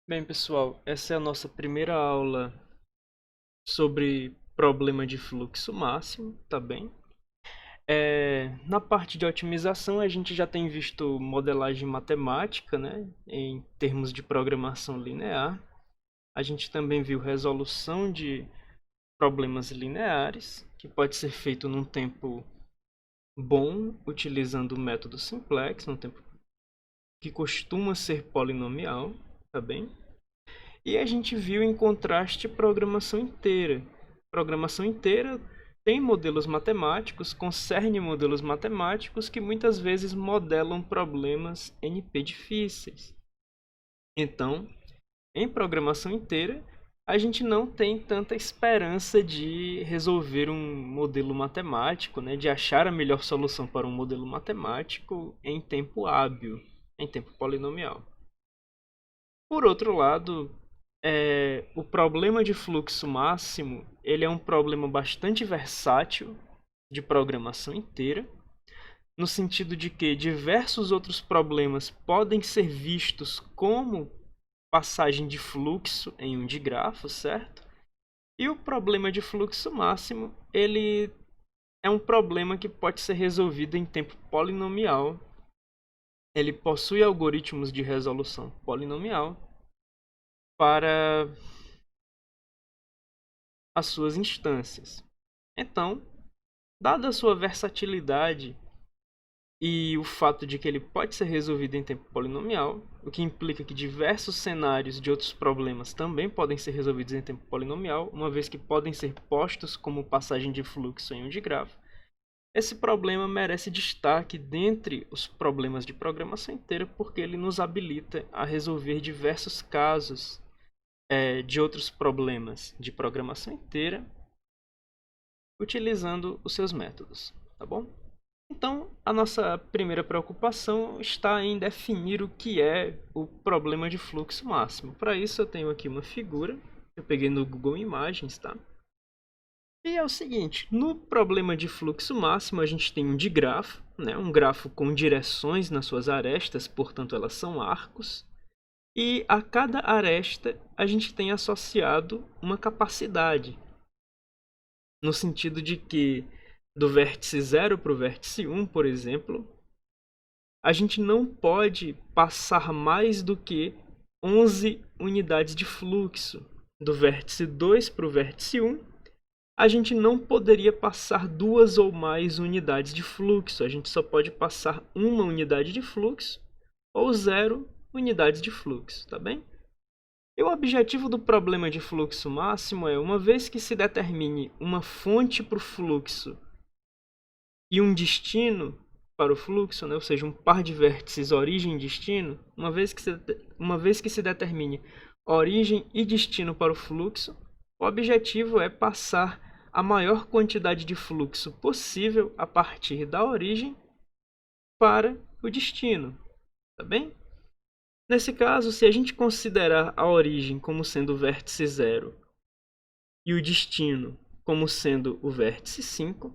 Bem, pessoal, essa é a nossa primeira aula sobre problema de fluxo máximo, tá bem? Na parte de otimização, a gente já tem visto modelagem matemática, né, em termos de programação linear. A gente também viu resolução de problemas lineares, que pode ser feito num tempo bom, utilizando o método simplex, num tempo que costuma ser polinomial, tá bem? E a gente viu em contraste programação inteira. Programação inteira tem modelos matemáticos, concerne modelos matemáticos que muitas vezes modelam problemas NP difíceis. Então, em programação inteira, a gente não tem tanta esperança de resolver um modelo matemático, né, de achar a melhor solução para um modelo matemático em tempo hábil, em tempo polinomial. Por outro lado, o problema de fluxo máximo ele é um problema bastante versátil de programação inteira, no sentido de que diversos outros problemas podem ser vistos como passagem de fluxo em um digrafo, certo? E o problema de fluxo máximo ele é um problema que pode ser resolvido em tempo polinomial. Ele possui algoritmos de resolução polinomial para as suas instâncias. Então, dada a sua versatilidade e o fato de que ele pode ser resolvido em tempo polinomial, o que implica que diversos cenários de outros problemas também podem ser resolvidos em tempo polinomial, uma vez que podem ser postos como passagem de fluxo em um digrafo, esse problema merece destaque dentre os problemas de programação inteira porque ele nos habilita a resolver diversos casos de outros problemas de programação inteira utilizando os seus métodos, tá bom? Então, a nossa primeira preocupação está em definir o que é o problema de fluxo máximo. Para isso, eu tenho aqui uma figura que eu peguei no Google Imagens, tá? E é o seguinte, no problema de fluxo máximo, a gente tem um digrafo, né? Um grafo com direções nas suas arestas, portanto, elas são arcos. E a cada aresta, a gente tem associado uma capacidade, no sentido de que do vértice 0 para o vértice 1, por exemplo, a gente não pode passar mais do que 11 unidades de fluxo. Do vértice 2 para o vértice 1, a gente não poderia passar duas ou mais unidades de fluxo. A gente só pode passar uma unidade de fluxo ou 0 unidades de fluxo, tá bem? E o objetivo do problema de fluxo máximo é, uma vez que se determine uma fonte para o fluxo e um destino para o fluxo, né? Ou seja, um par de vértices origem e destino, uma vez que se determine origem e destino para o fluxo, o objetivo é passar a maior quantidade de fluxo possível a partir da origem para o destino, tá bem? Nesse caso, se a gente considerar a origem como sendo o vértice 0 e o destino como sendo o vértice 5,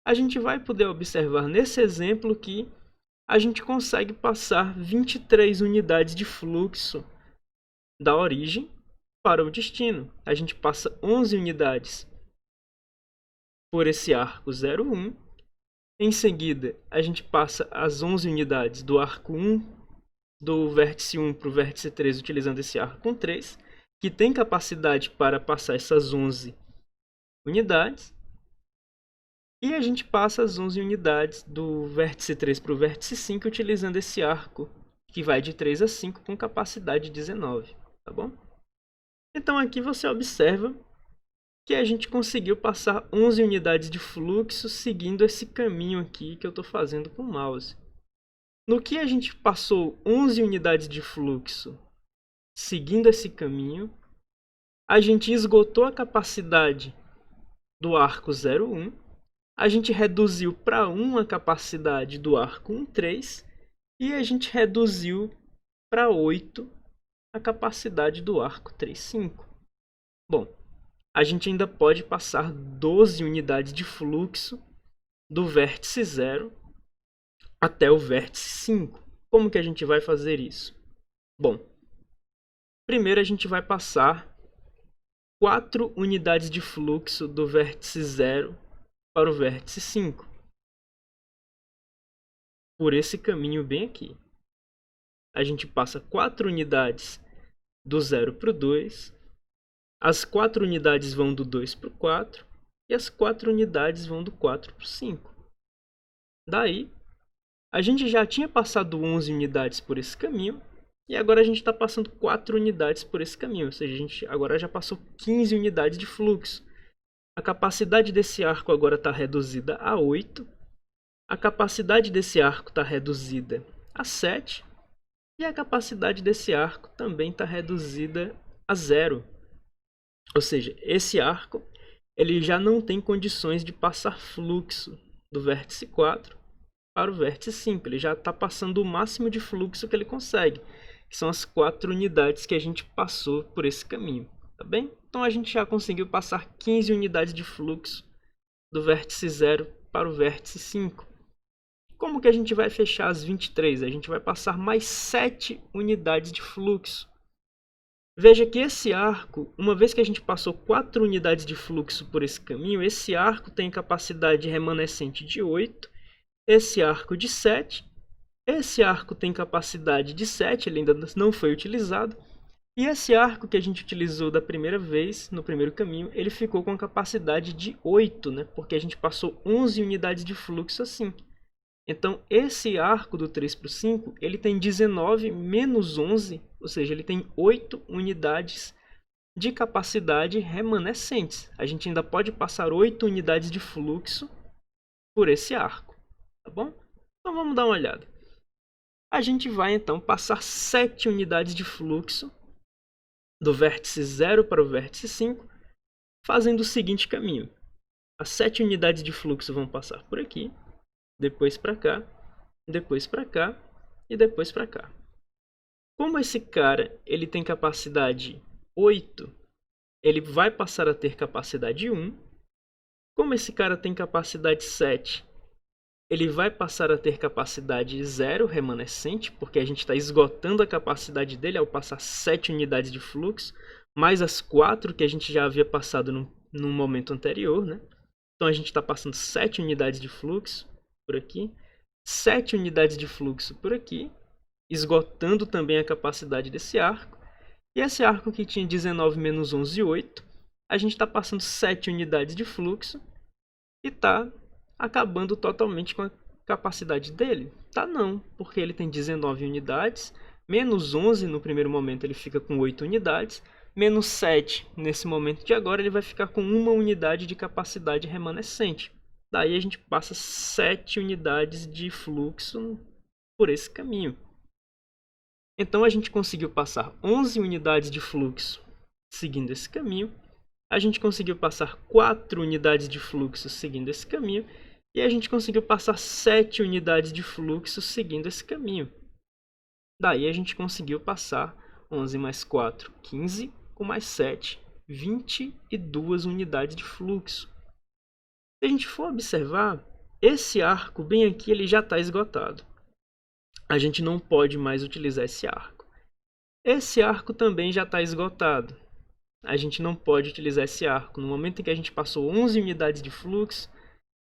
a gente vai poder observar nesse exemplo que a gente consegue passar 23 unidades de fluxo da origem para o destino. A gente passa 11 unidades por esse arco 0,1. Em seguida, a gente passa as 11 unidades do arco 1, do vértice 1 para o vértice 3, utilizando esse arco 3, que tem capacidade para passar essas 11 unidades. E a gente passa as 11 unidades do vértice 3 para o vértice 5 utilizando esse arco, que vai de 3 a 5 com capacidade de 19, tá bom? Então aqui você observa que a gente conseguiu passar 11 unidades de fluxo seguindo esse caminho aqui que eu estou fazendo com o mouse. No que a gente passou 11 unidades de fluxo seguindo esse caminho, a gente esgotou a capacidade do arco 0,1, a gente reduziu para 1 a capacidade do arco 1,3 e a gente reduziu para 8 a capacidade do arco 3,5. Bom, a gente ainda pode passar 12 unidades de fluxo do vértice 0 até o vértice 5. Como que a gente vai fazer isso? Bom, Primeiro a gente vai passar 4 unidades de fluxo do vértice 0 para o vértice 5. Por esse caminho bem aqui. A gente passa 4 unidades do 0 para o 2. As 4 unidades vão do 2 para o 4. E as 4 unidades vão do 4 para o 5. Daí, a gente já tinha passado 11 unidades por esse caminho. E agora a gente está passando 4 unidades por esse caminho. Ou seja, a gente agora já passou 15 unidades de fluxo. A capacidade desse arco agora está reduzida a 8. A capacidade desse arco está reduzida a 7. E a capacidade desse arco também está reduzida a 0. Ou seja, esse arco ele já não tem condições de passar fluxo do vértice 4 para o vértice 5. Ele já está passando o máximo de fluxo que ele consegue, que são as 4 unidades que a gente passou por esse caminho. Tá bem? Então a gente já conseguiu passar 15 unidades de fluxo do vértice 0 para o vértice 5. Como que a gente vai fechar as 23? A gente vai passar mais 7 unidades de fluxo. Veja que esse arco, uma vez que a gente passou 4 unidades de fluxo por esse caminho, esse arco tem capacidade remanescente de 8, esse arco de 7, esse arco tem capacidade de 7, ele ainda não foi utilizado, e esse arco que a gente utilizou da primeira vez, no primeiro caminho, ele ficou com a capacidade de 8, né? Porque a gente passou 11 unidades de fluxo assim. Então, esse arco do 3 para o 5, ele tem 19 menos 11, ou seja, ele tem 8 unidades de capacidade remanescentes. A gente ainda pode passar 8 unidades de fluxo por esse arco, tá bom? Então, vamos dar uma olhada. A gente vai, então, passar 7 unidades de fluxo do vértice 0 para o vértice 5, fazendo o seguinte caminho. As 7 unidades de fluxo vão passar por aqui, depois para cá, depois para cá e depois para cá. Como esse cara ele tem capacidade 8, ele vai passar a ter capacidade 1. Como esse cara tem capacidade 7, ele vai passar a ter capacidade 0 remanescente, porque a gente está esgotando a capacidade dele ao passar 7 unidades de fluxo, mais as 4 que a gente já havia passado no momento anterior, né? Então a gente está passando 7 unidades de fluxo por aqui, 7 unidades de fluxo por aqui, esgotando também a capacidade desse arco. E esse arco que tinha 19 menos 11, 8, a gente está passando 7 unidades de fluxo e está acabando totalmente com a capacidade dele? Tá não, porque ele tem 19 unidades, menos 11 no primeiro momento ele fica com 8 unidades, menos 7 nesse momento de agora ele vai ficar com 1 unidade de capacidade remanescente. Daí a gente passa 7 unidades de fluxo por esse caminho. Então a gente conseguiu passar 11 unidades de fluxo seguindo esse caminho. A gente conseguiu passar 4 unidades de fluxo seguindo esse caminho. E a gente conseguiu passar 7 unidades de fluxo seguindo esse caminho. Daí a gente conseguiu passar 11 mais 4, 15, com mais 7, 22 unidades de fluxo. Se a gente for observar, esse arco bem aqui ele já está esgotado. A gente não pode mais utilizar esse arco. Esse arco também já está esgotado. A gente não pode utilizar esse arco. No momento em que a gente passou 11 unidades de fluxo,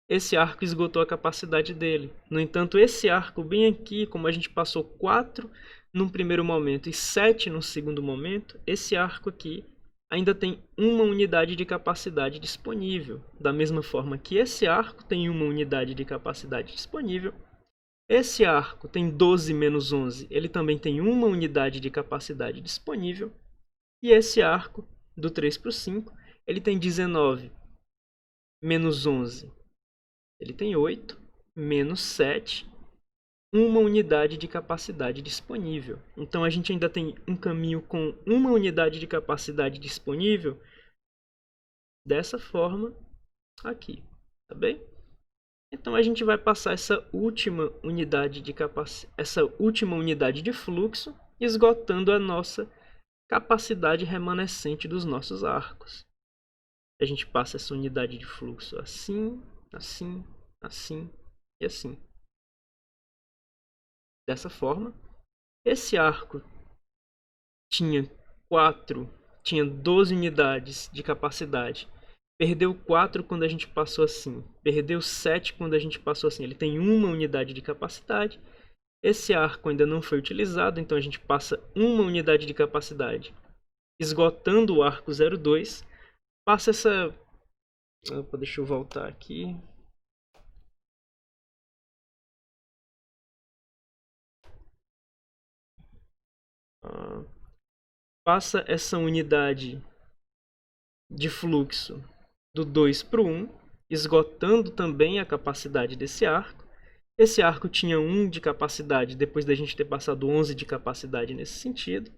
esse arco esgotou a capacidade dele. No entanto, esse arco bem aqui, como a gente passou 4 num primeiro momento e 7 no segundo momento, esse arco aqui ainda tem 1 unidade de capacidade disponível. Da mesma forma que esse arco tem 1 unidade de capacidade disponível, esse arco tem 12 menos 11, ele também tem 1 unidade de capacidade disponível. E esse arco, do 3 para o 5, ele tem 19 menos 11, ele tem 8, menos 7, 1 unidade de capacidade disponível. Então a gente ainda tem um caminho com 1 unidade de capacidade disponível dessa forma aqui, tá bem? Então a gente vai passar essa última unidade de fluxo, esgotando a nossa capacidade remanescente dos nossos arcos. A gente passa essa unidade de fluxo assim, assim, assim e assim. Dessa forma, esse arco tinha 4 tinha 12 unidades de capacidade. Perdeu 4 quando a gente passou assim. Perdeu 7 quando a gente passou assim. Ele tem 1 unidade de capacidade. Esse arco ainda não foi utilizado, então a gente passa 1 unidade de capacidade. Esgotando o arco 02, passa essa... Opa, deixa eu voltar aqui. Passa essa unidade de fluxo do 2 para o 1, esgotando também a capacidade desse arco. Esse arco tinha 1 de capacidade, depois da gente ter passado 11 de capacidade nesse sentido.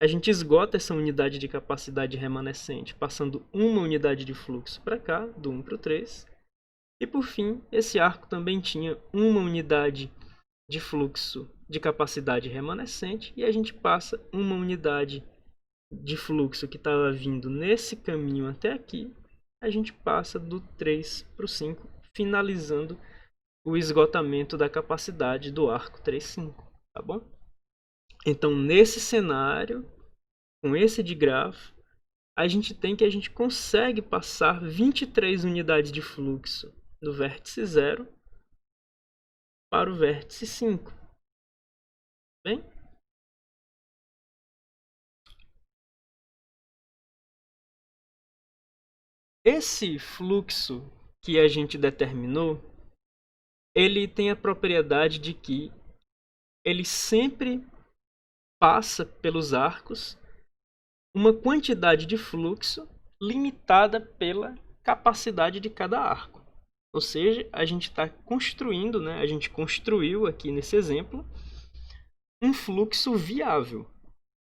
A gente esgota essa unidade de capacidade remanescente, passando 1 unidade de fluxo para cá, do 1 para o 3. E por fim, esse arco também tinha 1 unidade de fluxo de capacidade remanescente, e a gente passa 1 unidade de fluxo que estava vindo nesse caminho até aqui, a gente passa do 3 para o 5, finalizando o esgotamento da capacidade do arco 3,5, tá bom? Então, nesse cenário, com esse digrafo, a gente consegue passar 23 unidades de fluxo do vértice 0 para o vértice 5. Bem? Esse fluxo que a gente determinou, ele tem a propriedade de que ele sempre passa pelos arcos uma quantidade de fluxo limitada pela capacidade de cada arco. Ou seja, a gente está construindo, a gente construiu aqui nesse exemplo, um fluxo viável,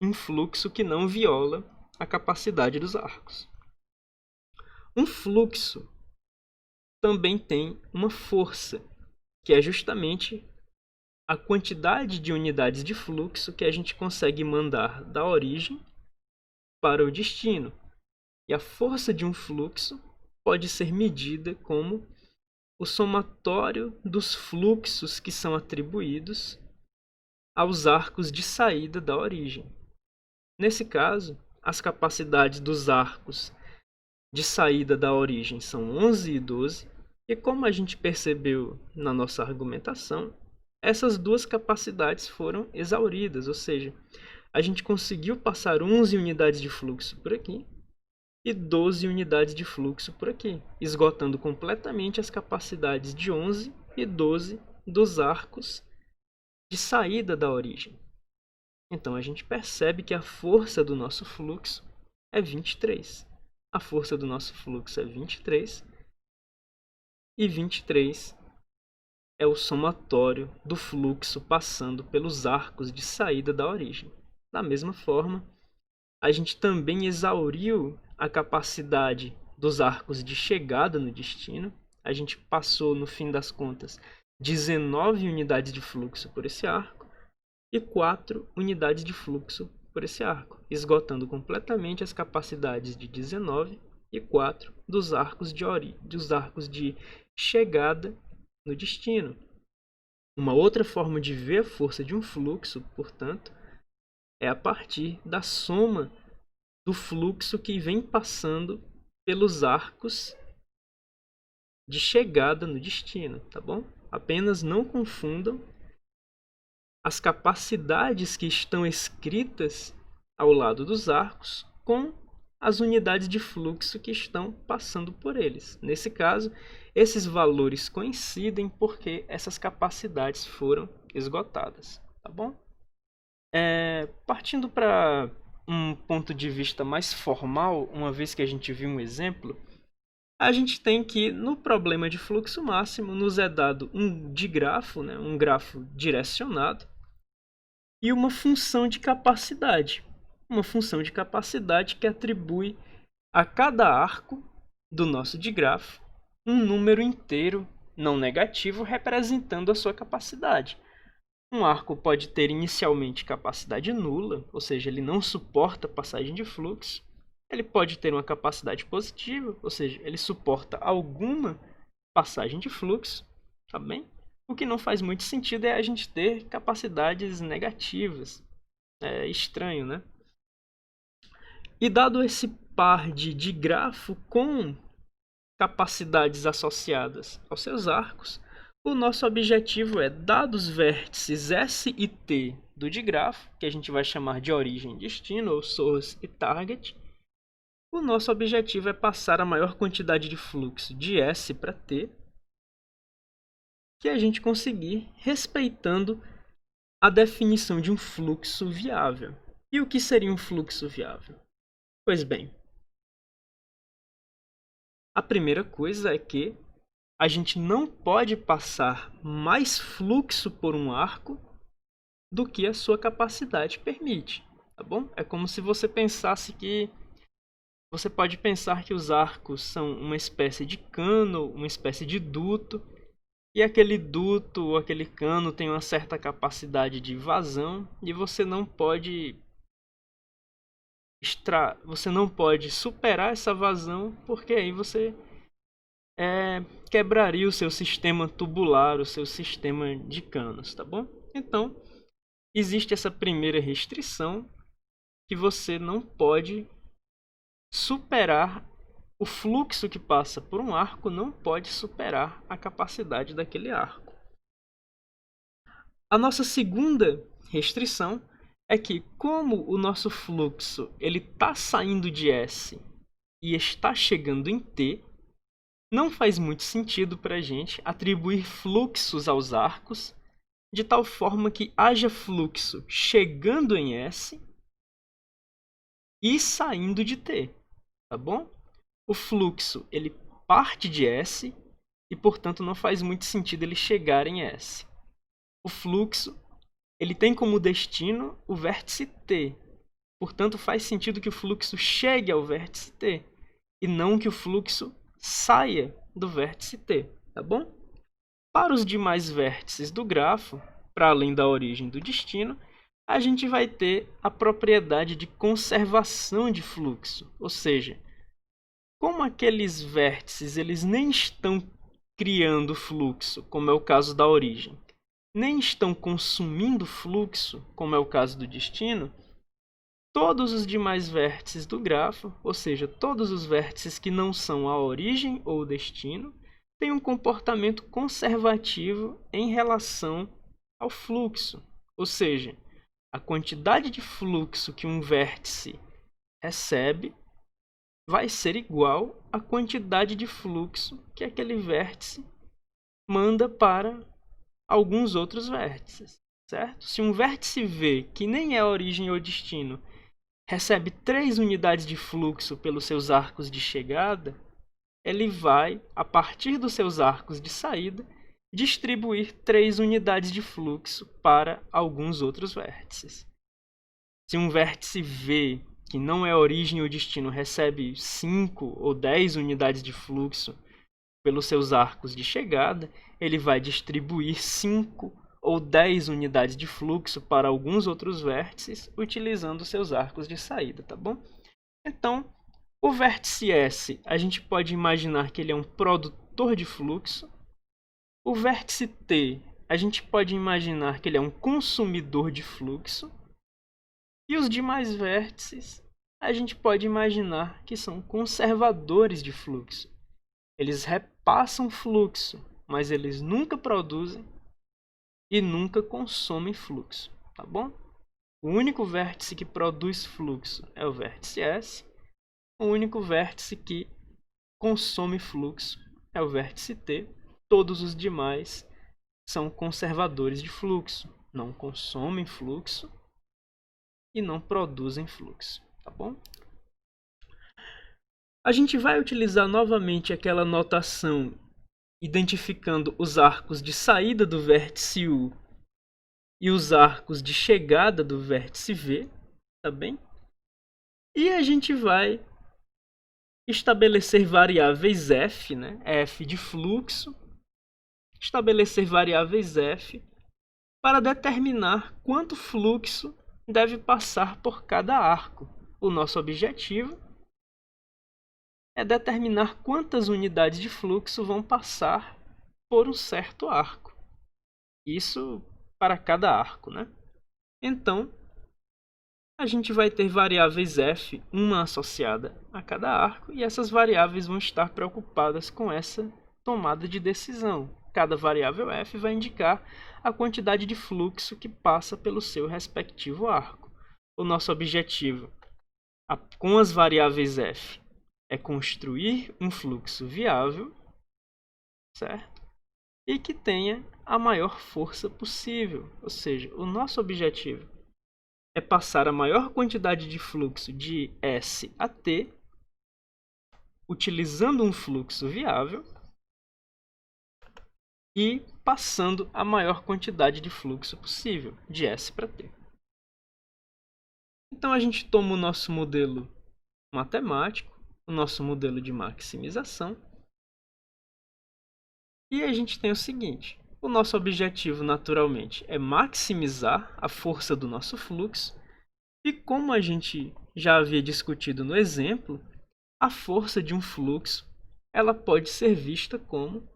um fluxo que não viola a capacidade dos arcos. Um fluxo também tem uma força, que é justamente a quantidade de unidades de fluxo que a gente consegue mandar da origem para o destino. E a força de um fluxo pode ser medida como o somatório dos fluxos que são atribuídos aos arcos de saída da origem. Nesse caso, as capacidades dos arcos de saída da origem são 11 e 12, e como a gente percebeu na nossa argumentação, essas duas capacidades foram exauridas, ou seja, a gente conseguiu passar 11 unidades de fluxo por aqui e 12 unidades de fluxo por aqui, esgotando completamente as capacidades de 11 e 12 dos arcos de saída da origem. Então a gente percebe que a força do nosso fluxo é 23. A força do nosso fluxo é 23, e 23 é o somatório do fluxo passando pelos arcos de saída da origem. Da mesma forma, a gente também exauriu a capacidade dos arcos de chegada no destino. A gente passou, no fim das contas, 19 unidades de fluxo por esse arco e 4 unidades de fluxo por esse arco, esgotando completamente as capacidades de 19 e 4 dos arcos de chegada no destino. Uma outra forma de ver a força de um fluxo, portanto, é a partir da soma do fluxo que vem passando pelos arcos de chegada no destino, tá bom? Apenas não confundam as capacidades que estão escritas ao lado dos arcos com as unidades de fluxo que estão passando por eles. Nesse caso, esses valores coincidem porque essas capacidades foram esgotadas, tá bom? Partindo para um ponto de vista mais formal, uma vez que a gente viu um exemplo, a gente tem que, no problema de fluxo máximo, nos é dado um digrafo, um grafo direcionado, e uma função de capacidade. Uma função de capacidade que atribui a cada arco do nosso digrafo um número inteiro não negativo representando a sua capacidade. Um arco pode ter inicialmente capacidade nula, ou seja, ele não suporta passagem de fluxo. Ele pode ter uma capacidade positiva, ou seja, ele suporta alguma passagem de fluxo, tá bem? O que não faz muito sentido é a gente ter capacidades negativas. É estranho, né? E dado esse par de digrafo com capacidades associadas aos seus arcos, o nosso objetivo é, dados os vértices S e T do digrafo, que a gente vai chamar de origem e destino, ou source e target, o nosso objetivo é passar a maior quantidade de fluxo de S para T que a gente conseguir, respeitando a definição de um fluxo viável. E o que seria um fluxo viável? Pois bem, a primeira coisa é que a gente não pode passar mais fluxo por um arco do que a sua capacidade permite, tá bom? É como se você pensasse que você pode pensar que os arcos são uma espécie de cano, uma espécie de duto, e aquele duto ou aquele cano tem uma certa capacidade de vazão e você não pode superar essa vazão, porque aí você quebraria o seu sistema tubular, o seu sistema de canos, tá bom? Então, existe essa primeira restrição que você não pode superar o fluxo que passa por um arco, não pode superar a capacidade daquele arco. A nossa segunda restrição é que, como o nosso fluxo está saindo de S e está chegando em T, não faz muito sentido para a gente atribuir fluxos aos arcos de tal forma que haja fluxo chegando em S e saindo de T, tá bom? O fluxo ele parte de S e, portanto, não faz muito sentido ele chegar em S. O fluxo ele tem como destino o vértice T, portanto, faz sentido que o fluxo chegue ao vértice T e não que o fluxo saia do vértice T, tá bom? Para os demais vértices do grafo, para além da origem e do destino, a gente vai ter a propriedade de conservação de fluxo, ou seja, como aqueles vértices eles nem estão criando fluxo, como é o caso da origem, nem estão consumindo fluxo, como é o caso do destino, todos os demais vértices do grafo, ou seja, todos os vértices que não são a origem ou o destino, têm um comportamento conservativo em relação ao fluxo, ou seja, a quantidade de fluxo que um vértice recebe vai ser igual à quantidade de fluxo que aquele vértice manda para alguns outros vértices, certo? Se um vértice V, que nem é origem ou destino, recebe 3 unidades de fluxo pelos seus arcos de chegada, ele vai, a partir dos seus arcos de saída, distribuir 3 unidades de fluxo para alguns outros vértices. Se um vértice V, que não é origem ou destino, recebe 5 ou 10 unidades de fluxo pelos seus arcos de chegada, ele vai distribuir 5 ou 10 unidades de fluxo para alguns outros vértices, utilizando seus arcos de saída, tá bom? Então, o vértice S, a gente pode imaginar que ele é um produtor de fluxo. O vértice T, a gente pode imaginar que ele é um consumidor de fluxo. E os demais vértices, a gente pode imaginar que são conservadores de fluxo. Eles repassam fluxo, mas eles nunca produzem e nunca consomem fluxo, tá bom? O único vértice que produz fluxo é o vértice S. O único vértice que consome fluxo é o vértice T. Todos os demais são conservadores de fluxo, não consomem fluxo e não produzem fluxo, tá bom? A gente vai utilizar novamente aquela notação identificando os arcos de saída do vértice U e os arcos de chegada do vértice V, tá bem? E a gente vai estabelecer variáveis f, né? F de fluxo, estabelecer variáveis f para determinar quanto fluxo deve passar por cada arco. O nosso objetivo é determinar quantas unidades de fluxo vão passar por um certo arco. Isso para cada arco, né? Então, a gente vai ter variáveis f, uma associada a cada arco, e essas variáveis vão estar preocupadas com essa tomada de decisão. Cada variável f vai indicar a quantidade de fluxo que passa pelo seu respectivo arco. O nosso objetivo com as variáveis f é construir um fluxo viável, certo? E que tenha a maior força possível. Ou seja, o nosso objetivo é passar a maior quantidade de fluxo de S a T, utilizando um fluxo viável e passando a maior quantidade de fluxo possível, de S para T. Então a gente toma o nosso modelo matemático, o nosso modelo de maximização, e a gente tem o seguinte: o nosso objetivo, naturalmente, é maximizar a força do nosso fluxo, e como a gente já havia discutido no exemplo, a força de um fluxo ela pode ser vista como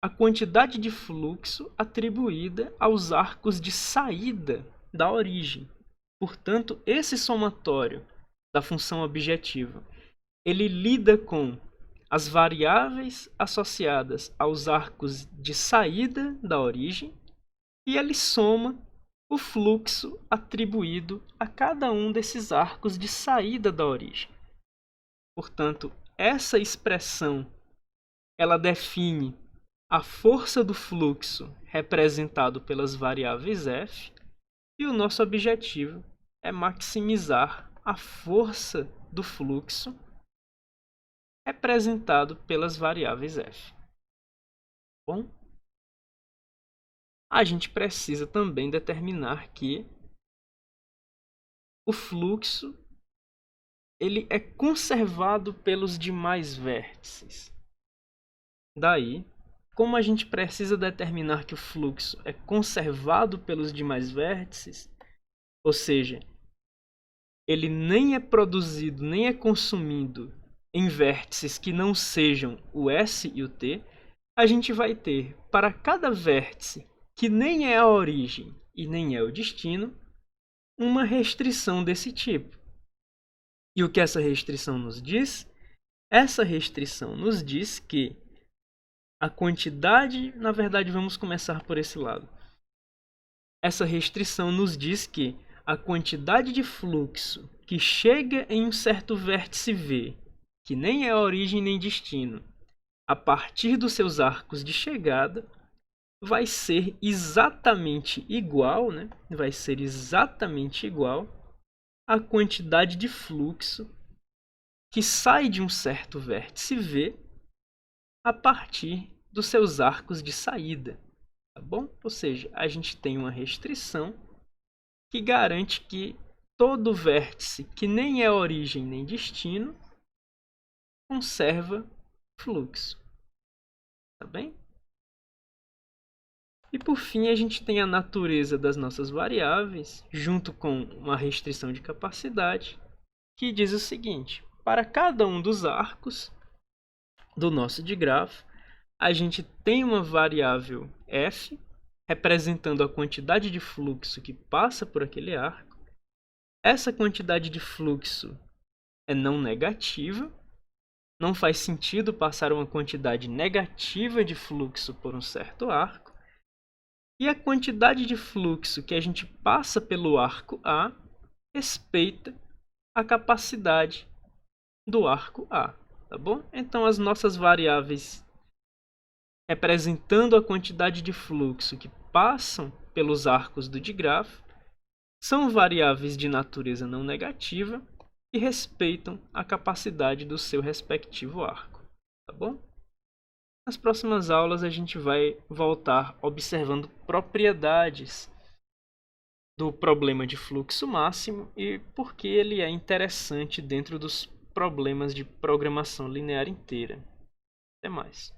a quantidade de fluxo atribuída aos arcos de saída da origem. Portanto, esse somatório da função objetiva, ele lida com as variáveis associadas aos arcos de saída da origem e ele soma o fluxo atribuído a cada um desses arcos de saída da origem. Portanto, essa expressão ela define a força do fluxo representado pelas variáveis f, e o nosso objetivo é maximizar a força do fluxo representado pelas variáveis f. Bom, a gente precisa também determinar que o fluxo ele é conservado pelos demais vértices. Daí, como a gente precisa determinar que o fluxo é conservado pelos demais vértices, ou seja, ele nem é produzido, nem é consumido em vértices que não sejam o S e o T, a gente vai ter, para cada vértice que nem é a origem e nem é o destino, uma restrição desse tipo. E o que essa restrição nos diz? Essa restrição nos diz que a quantidade, na verdade, vamos começar por esse lado. Essa restrição nos diz que a quantidade de fluxo que chega em um certo vértice V, que nem é origem nem destino, a partir dos seus arcos de chegada, vai ser exatamente igual, Vai ser exatamente igual à quantidade de fluxo que sai de um certo vértice V a partir dos seus arcos de saída, tá bom? Ou seja, a gente tem uma restrição que garante que todo vértice que nem é origem nem destino conserva fluxo, tá bem? E por fim, a gente tem a natureza das nossas variáveis, junto com uma restrição de capacidade, que diz o seguinte: para cada um dos arcos do nosso digrafo, a gente tem uma variável f, representando a quantidade de fluxo que passa por aquele arco. Essa quantidade de fluxo é não negativa. Não faz sentido passar uma quantidade negativa de fluxo por um certo arco. E a quantidade de fluxo que a gente passa pelo arco A respeita a capacidade do arco A, tá bom? Então, as nossas variáveis representando a quantidade de fluxo que passam pelos arcos do digrafo são variáveis de natureza não negativa e respeitam a capacidade do seu respectivo arco, tá bom? Nas próximas aulas a gente vai voltar observando propriedades do problema de fluxo máximo e por que ele é interessante dentro dos problemas de programação linear inteira. Até mais!